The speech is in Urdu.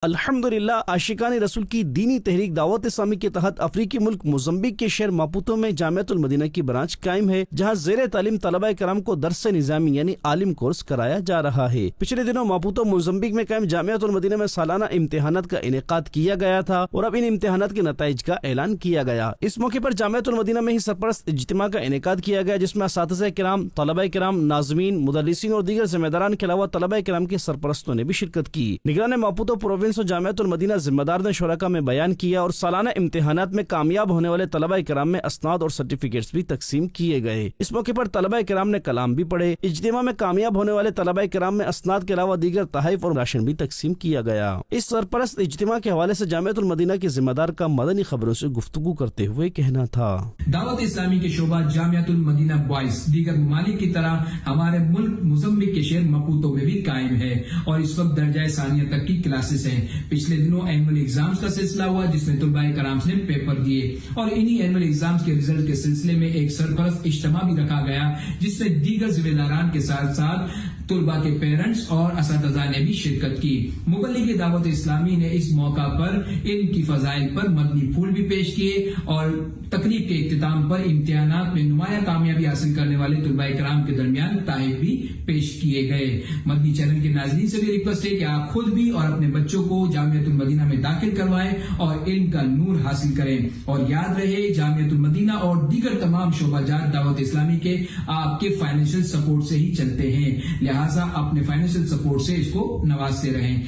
الحمدللہ عاشقان رسول کی دینی تحریک دعوت اسلامی کے تحت افریقی ملک موزمبیق کے شہر ماپوتو میں جامعۃ المدینہ کی برانچ قائم ہے، جہاں زیر تعلیم طلبہ کرام کو درس نظامی یعنی عالم کورس کرایا جا رہا ہے۔ پچھلے دنوں ماپوتو موزمبیق میں قائم جامعۃ المدینہ میں سالانہ امتحانات کا انعقاد کیا گیا تھا اور اب ان امتحانات کے نتائج کا اعلان کیا گیا۔ اس موقع پر جامعۃ المدینہ میں ہی سرپرست اجتماع کا انعقاد کیا گیا، جس میں اساتذہ کرام، طلبہ کرام، ناظمین، مدرسین اور دیگر ذمہ داران کے علاوہ طلبہ کرام کے سرپرستوں نے بھی شرکت کی۔ نگران ماپوتو پروونس اور جامعۃ المدینہ ذمہ دار نے شرکا میں بیان کیا اور سالانہ امتحانات میں کامیاب ہونے والے طلبہ کرام میں اسناد اور سرٹیفکیٹس بھی تقسیم کیے گئے۔ اس موقع پر طلبہ کرام نے کلام بھی پڑھے۔ اجتماع میں کامیاب ہونے والے طلبہ کرام میں اسناد کے علاوہ دیگر تحائف اور راشن بھی تقسیم کیا گیا۔ اس سرپرست اجتماع کے حوالے سے جامعۃ المدینہ کے ذمہ دار کا مدنی خبروں سے گفتگو کرتے ہوئے کہنا تھا: دعوت اسلامی کے شعبہ جامعۃ المدینہ بوائز دیگر ممالک کی طرح ہمارے ملک موزمبیق کے شہر ماپوتو میں بھی قائم ہے اور اس وقت درجہ ثانیہ تک کی کلاسز ہیں۔ پچھلے دنوں اینول ایگزامز کا سلسلہ ہوا، جس میں طلباء کرام نے پیپر دیے اور انہی اینول ایگزامز کے رزلٹ کے سلسلے میں ایک سرپرست اجتماع بھی رکھا گیا، جس میں دیگر ذمہ داران کے ساتھ ساتھ طلباء کے پیرنٹس اور اساتذہ نے بھی شرکت کی۔ مبلغ دعوت اسلامی نے اس موقع پر ان کی فضائل پر مدنی پھول بھی پیش کیے اور تقریب کے اختتام پر امتحانات میں نمایاں کامیابی حاصل کرنے والے طلباء کرام کے درمیان تحائف بھی پیش کیے گئے۔ مدنی چینل کے ناظرین سے بھی ریکویسٹ ہے کہ آپ خود بھی اور اپنے بچوں کو جامعۃ المدینہ میں داخل کروائیں اور علم کا نور حاصل کریں، اور یاد رہے جامعۃ المدینہ اور دیگر تمام شعبہ جات دعوت اسلامی کے آپ کے فائنینشیل سپورٹ سے ہی چلتے ہیں، لہٰذا اپنے فائنینشیل سپورٹ سے اس کو نوازتے رہیں۔